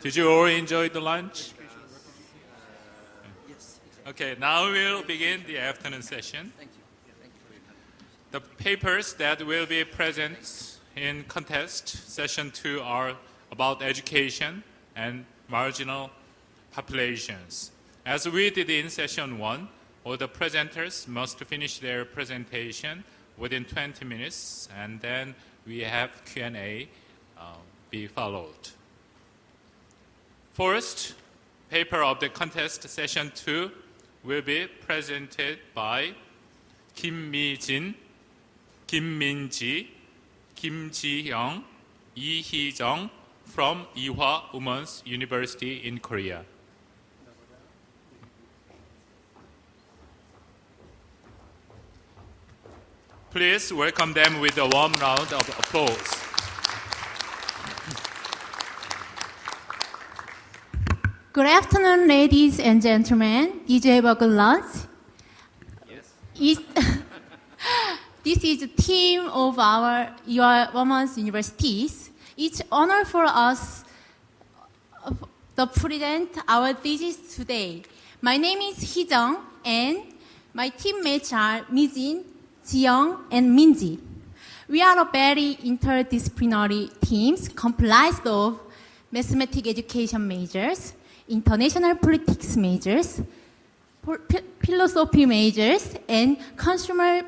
Did you all enjoy the lunch? Okay, now we'll begin the afternoon session. The papers that will be present in contest session 2 are about education and marginal populations. As we did in session 1, all the presenters must finish their presentation within 20 minutes, and then we have Q&A be followed. First, paper of the contest session 2 will be presented by 김미진, 김민지, 김지영, 이희정 from Ewha Women's University in Korea. Please welcome them with a warm round of applause. Good afternoon, ladies and gentlemen. Did you have a good lunch? Yes. This is the team of our women's universities. It's an honor for us to present our thesis today. My name is Hee-jung, and my teammates are Mijin, Jiyoung, and Minji. We are a very interdisciplinary teams comprised of mathematics education majors, international politics majors, philosophy majors, and consumer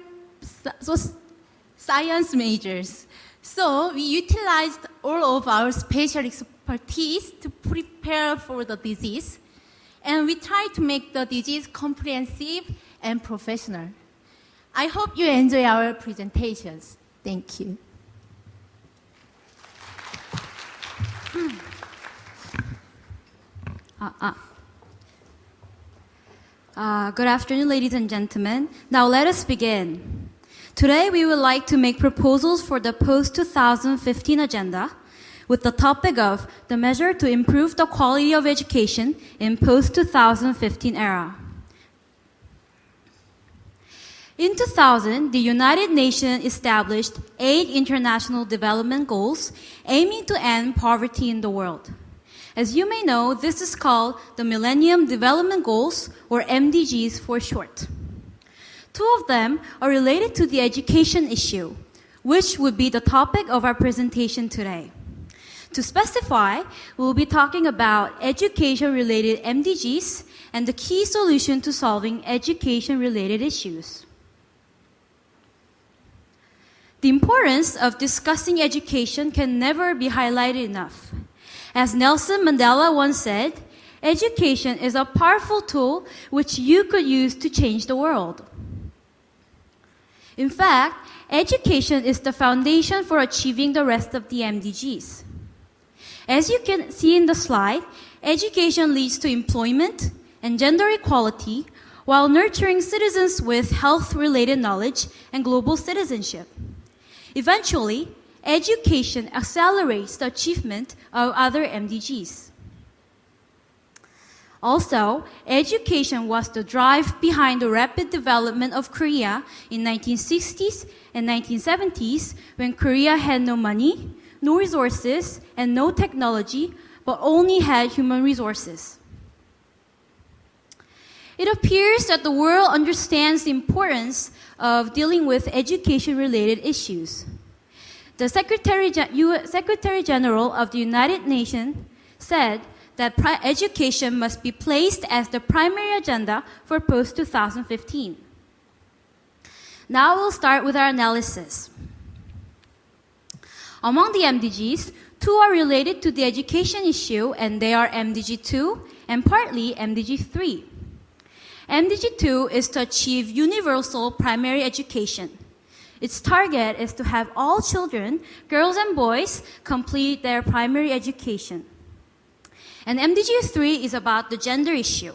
science majors. So we utilized all of our special expertise to prepare for the disease, and we tried to make the disease comprehensive and professional. I hope you enjoy our presentations. Thank you. Good afternoon, ladies and gentlemen. Now let us begin. Today we would like to make proposals for the post-2015 agenda with the topic of the measure to improve the quality of education in post-2015 era. In 2000, the United Nations established 8 international development goals aiming to end poverty in the world. As you may know, this is called the Millennium Development Goals, or MDGs for short. 2 of them are related to the education issue, which would be the topic of our presentation today. To specify, we'll be talking about education-related MDGs and the key solution to solving education-related issues. The importance of discussing education can never be highlighted enough. As Nelson Mandela once said, education is a powerful tool which you could use to change the world. In fact, education is the foundation for achieving the rest of the MDGs. As you can see in the slide, education leads to employment and gender equality while nurturing citizens with health-related knowledge and global citizenship. Eventually, education accelerates the achievement of other MDGs. Also, education was the drive behind the rapid development of Korea in 1960s and 1970s when Korea had no money, no resources, and no technology, but only had human resources. It appears that the world understands the importance of dealing with education-related issues. The Secretary General of the United Nations said that education must be placed as the primary agenda for post-2015. Now we'll start with our analysis. Among the MDGs, 2 are related to the education issue, and they are MDG 2 and partly MDG 3. MDG 2 is to achieve universal primary education. Its target is to have all children, girls and boys, complete their primary education. And MDG 3 is about the gender issue.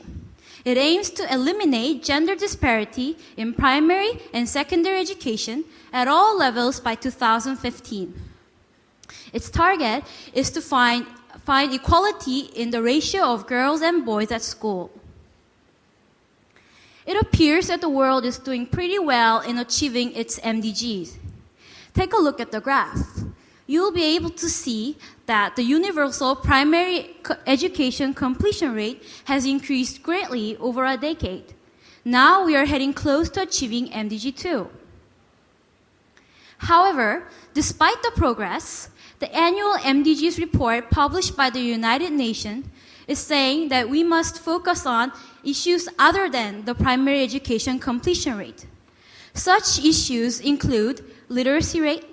It aims to eliminate gender disparity in primary and secondary education at all levels by 2015. Its target is to find equality in the ratio of girls and boys at school. It appears that the world is doing pretty well in achieving its MDGs. Take a look at the graph. you'll be able to see that the universal primary education completion rate has increased greatly over a decade. Now we are heading close to achieving MDG 2. However, despite the progress, the annual MDGs report published by the United Nations is saying that we must focus on issues other than the primary education completion rate. Such issues include literacy rate,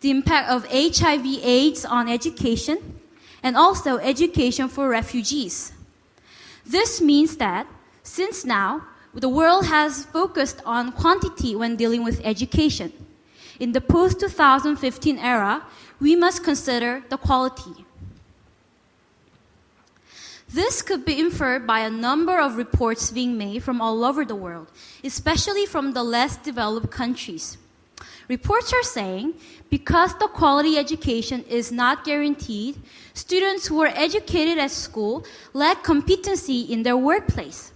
the impact of HIV/AIDS on education, and also education for refugees. This means that since now, the world has focused on quantity when dealing with education. In the post-2015 era, we must consider the quality. This could be inferred by a number of reports being made from all over the world, especially from the less developed countries. Reports are saying because the quality education is not guaranteed, students who are educated at school lack competency in their workplace.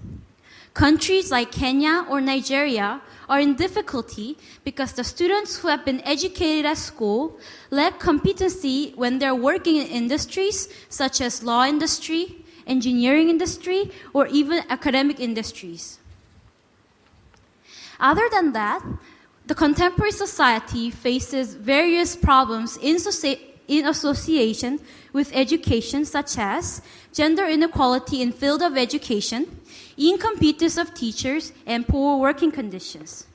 Countries like Kenya or Nigeria are in difficulty because the students who have been educated at school lack competency when they're working in industries such as law industry, engineering industry, or even academic industries. Other than that, the contemporary society faces various problems in association with education, such as gender inequality in field of education, incompetence of teachers, and poor working conditions.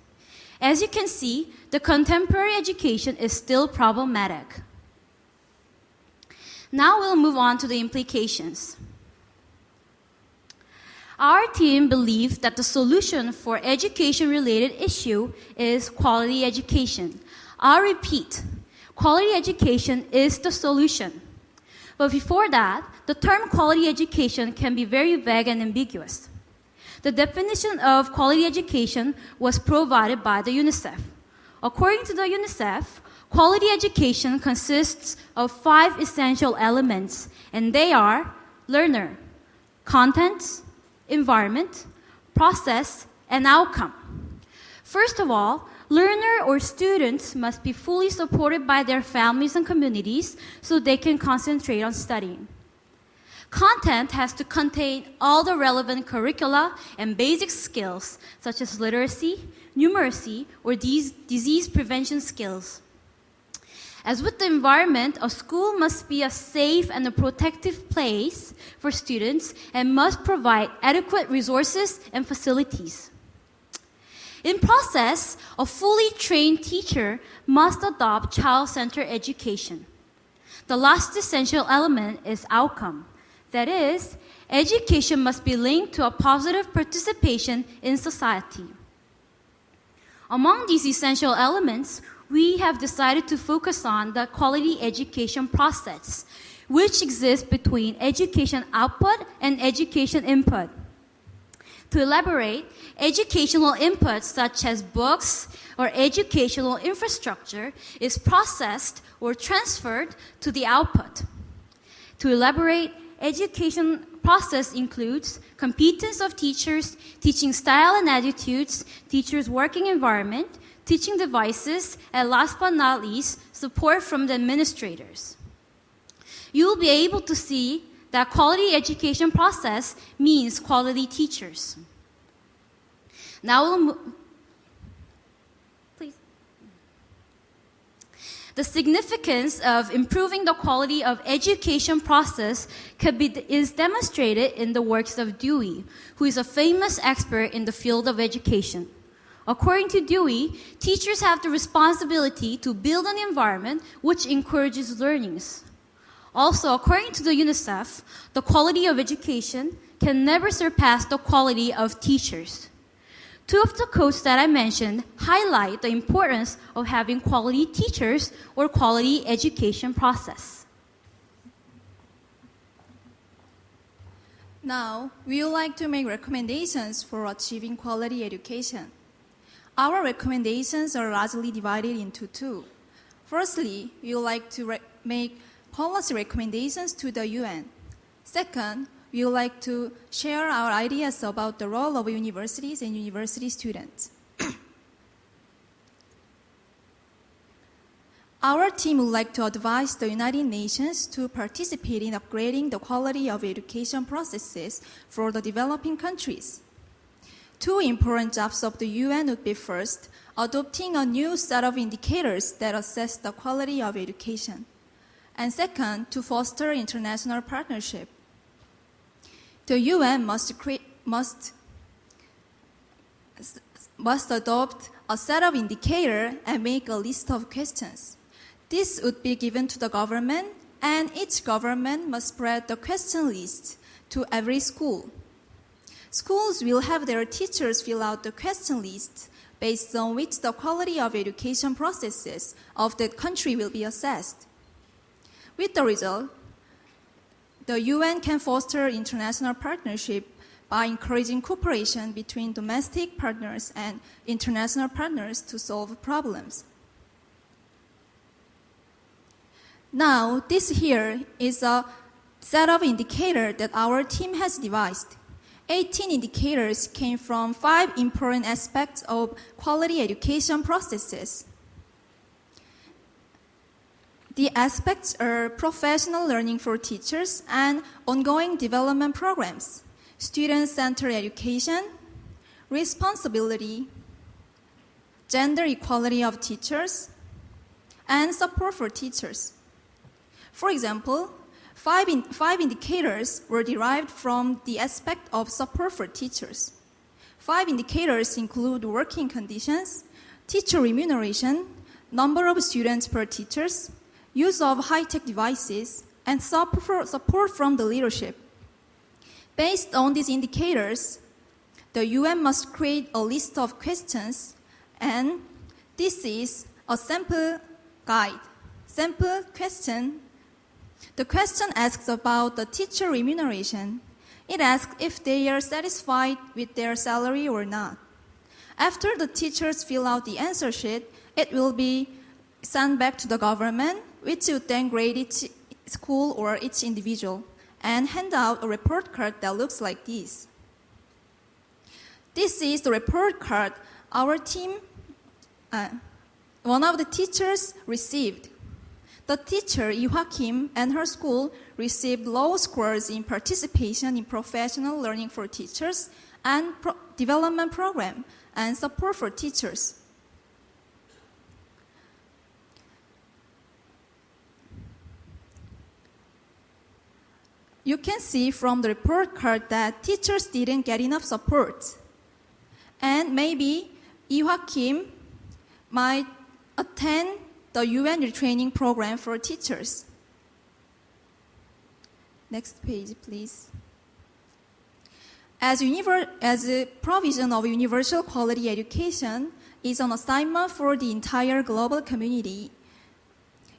As you can see, the contemporary education is still problematic. Now we'll move on to the implications. Our team believes that the solution for education-related issue is quality education. I'll repeat, quality education is the solution. But before that, the term quality education can be very vague and ambiguous. The definition of quality education was provided by the UNICEF. According to the UNICEF, quality education consists of 5 essential elements, and they are learner, content, environment, process, and outcome. First of all, learner or students must be fully supported by their families and communities so they can concentrate on studying. Content has to contain all the relevant curricula and basic skills such as literacy, numeracy, or disease prevention skills. As with the environment, a school must be a safe and a protective place for students and must provide adequate resources and facilities. In process, a fully trained teacher must adopt child-centered education. The last essential element is outcome. That is, education must be linked to a positive participation in society. Among these essential elements, we have decided to focus on the quality education process, which exists between education output and education input. To elaborate, educational inputs such as books or educational infrastructure is processed or transferred to the output. To elaborate, education process includes competence of teachers, teaching style and attitudes, teachers' working environment, teaching devices, and last but not least, support from the administrators. You will be able to see that quality education process means quality teachers. Now please. The significance of improving the quality of education process is demonstrated in the works of Dewey, who is a famous expert in the field of education. According to Dewey, teachers have the responsibility to build an environment which encourages learnings. Also, according to the UNICEF, the quality of education can never surpass the quality of teachers. Two of the quotes that I mentioned highlight the importance of having quality teachers or quality education process. Now, we would like to make recommendations for achieving quality education. Our recommendations are largely divided into 2. Firstly, we would like to make policy recommendations to the UN. Second, we would like to share our ideas about the role of universities and university students. Our team would like to advise the United Nations to participate in upgrading the quality of education processes for the developing countries. Two important jobs of the UN would be first, adopting a new set of indicators that assess the quality of education, and second, to foster international partnership. The UN must adopt a set of indicators and make a list of questions. This would be given to the government, and each government must spread the question list to every school. Schools will have their teachers fill out the question list based on which the quality of education processes of that country will be assessed. With the result, the UN can foster international partnership by encouraging cooperation between domestic partners and international partners to solve problems. Now, this here is a set of indicators that our team has devised. 18 indicators came from 5 important aspects of quality education processes. The aspects are professional learning for teachers and ongoing development programs, student-centered education, responsibility, gender equality of teachers, and support for teachers. For example, five indicators were derived from the aspect of support for teachers. 5 indicators include working conditions, teacher remuneration, number of students per teachers, use of high-tech devices, and support from the leadership. Based on these indicators, the UN must create a list of questions, and this is a sample guide. Sample question. The question asks about the teacher remuneration. It asks if they are satisfied with their salary or not. After the teachers fill out the answer sheet, it will be sent back to the government, which would then grade each school or each individual and hand out a report card that looks like this. This is the report card our team, one of the teachers received. The teacher, Iwa Kim, and her school received low scores in participation in professional learning for teachers and development program and support for teachers. You can see from the report card that teachers didn't get enough support. And maybe Iwa Kim might attend the UN retraining program for teachers. Next page, please. As a provision of universal quality education is an assignment for the entire global community,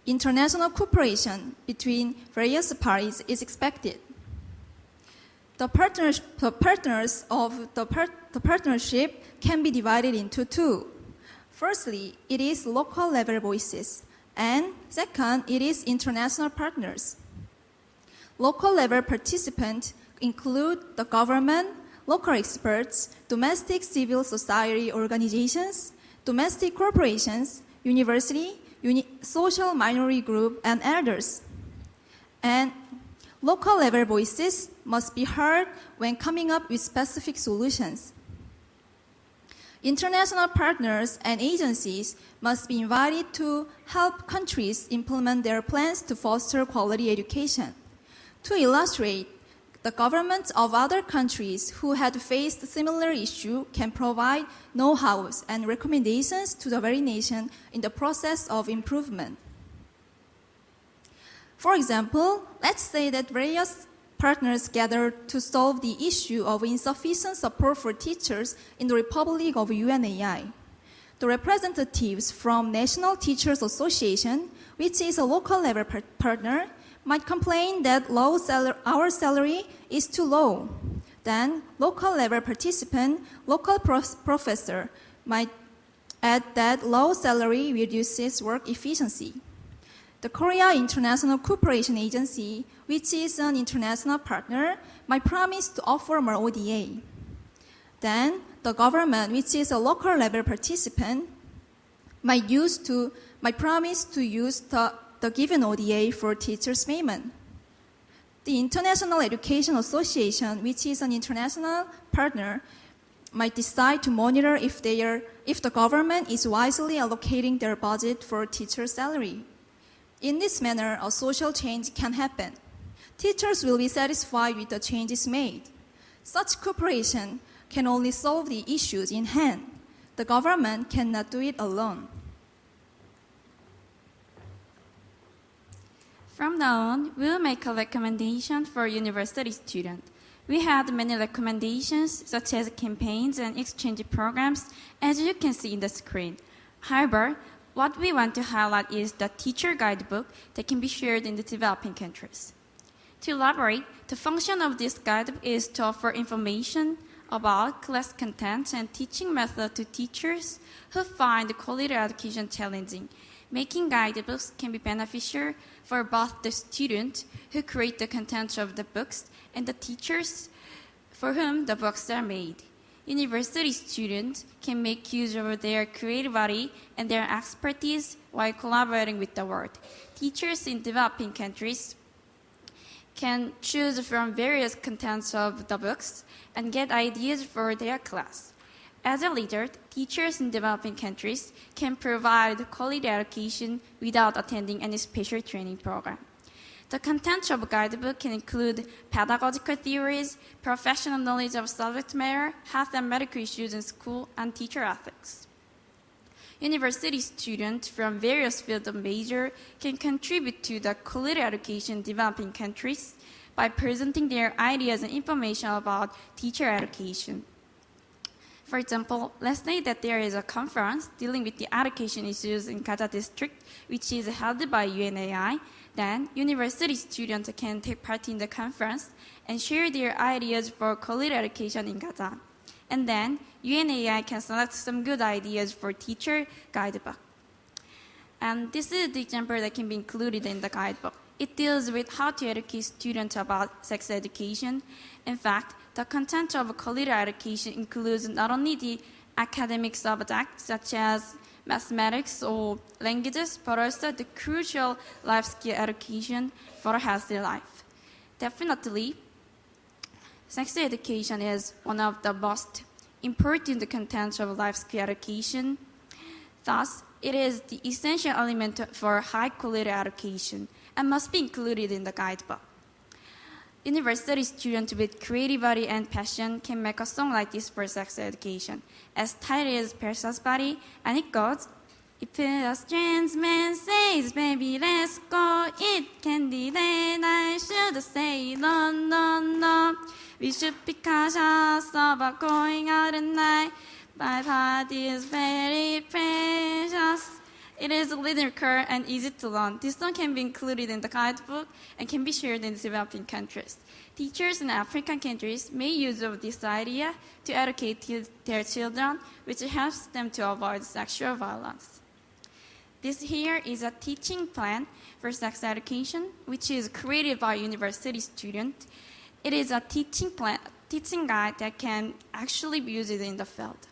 international cooperation between various parties is expected. The partners of the partnership can be divided into 2. Firstly, it is local level voices, and second, it is international partners. Local level participants include the government, local experts, domestic civil society organizations, domestic corporations, university, social minority group, and others. And local level voices must be heard when coming up with specific solutions. International partners and agencies must be invited to help countries implement their plans to foster quality education. To illustrate, the governments of other countries who had faced similar issue can provide know-hows and recommendations to the very nation in the process of improvement. For example, let's say that various partners gathered to solve the issue of insufficient support for teachers in the Republic of UNAI. The representatives from National Teachers Association, which is a local level partner, might complain that our salary is too low. Then, local level participant, local professor might add that low salary reduces work efficiency. The Korea International Cooperation Agency, which is an international partner, might promise to offer more ODA. Then, the government, which is a local level participant, might might promise to use the given ODA for teachers' payment. The International Education Association, which is an international partner, might decide to monitor if the government is wisely allocating their budget for teacher salary. In this manner, a social change can happen. Teachers will be satisfied with the changes made. Such cooperation can only solve the issues in hand. The government cannot do it alone. From now on, we'll make a recommendation for university students. We had many recommendations, such as campaigns and exchange programs, as you can see in the screen. However, what we want to highlight is the teacher guidebook that can be shared in the developing countries. To elaborate, the function of this guidebook is to offer information about class content and teaching method to teachers who find quality education challenging. Making guidebooks can be beneficial for both the student who create the content of the books and the teachers for whom the books are made. University students can make use of their creativity and their expertise while collaborating with the world. Teachers in developing countries can choose from various contents of the books and get ideas for their class. As a leader, teachers in developing countries can provide quality education without attending any special training program. The content of a guidebook can include pedagogical theories, professional knowledge of subject matter, health and medical issues in school, and teacher ethics. University students from various fields of major can contribute to the quality education in developing countries by presenting their ideas and information about teacher education. For example, let's say that there is a conference dealing with the education issues in Gaza district, which is held by UNAI. Then, university students can take part in the conference and share their ideas for quality education in Gaza. And then, UNAI can select some good ideas for teacher guidebook. And this is the example that can be included in the guidebook. It deals with how to educate students about sex education. In fact, the content of quality education includes not only the academic subjects such as mathematics or languages, but also the crucial life skill education for a healthy life. Definitely, sex education is one of the most important contents of life skill education. Thus, it is the essential element for high-quality education and must be included in the guidebook. University students with creativity and passion can make a song like this for sex education. As titled is Precious Body, and it goes, if a strange man says, baby, let's go eat candy, then I should say, no, no, no. We should be cautious about going out at night. My body is very precious. It is lyrical and easy to learn. This song can be included in the guidebook and can be shared in developing countries. Teachers in African countries may use of this idea to educate their children, which helps them to avoid sexual violence. This here is a teaching plan for sex education, which is created by university students. It is a teaching guide that can actually be used in the field.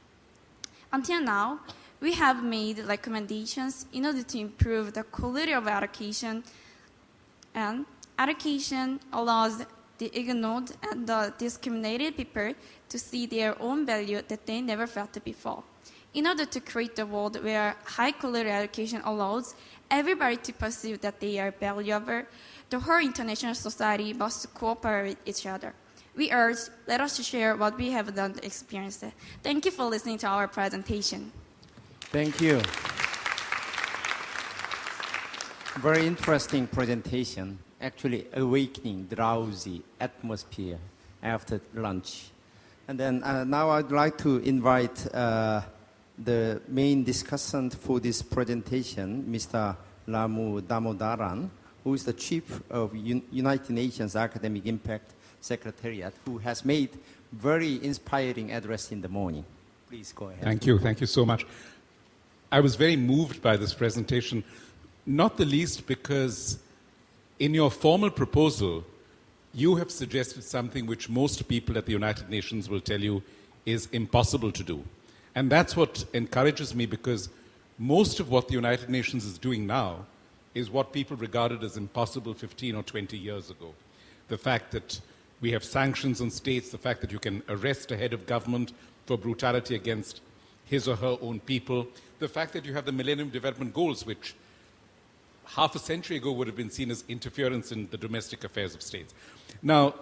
Until now, we have made recommendations in order to improve the quality of education, and education allows the ignored and the discriminated people to see their own value that they never felt before. In order to create a world where high-quality education allows everybody to perceive that they are valuable, the whole international society must cooperate with each other. We urge, let us share what we have done to experience it. Thank you for listening to our presentation. Thank you. Very interesting presentation, actually awakening drowsy atmosphere after lunch. And then now I'd like to invite the main discussant for this presentation, Mr. Ramu Damodaran, who is the Chief of United Nations Academic Impact Secretariat, who has made very inspiring address in the morning. Please go ahead. Thank you so much. I was very moved by this presentation, not the least because in your formal proposal, you have suggested something which most people at the United Nations will tell you is impossible to do. And that's what encourages me, because most of what the United Nations is doing now is what people regarded as impossible 15 or 20 years ago. The fact that we have sanctions on states, the fact that you can arrest a head of government for brutality against his or her own people, the fact that you have the Millennium Development Goals, which half a century ago would have been seen as interference in the domestic affairs of states. Now,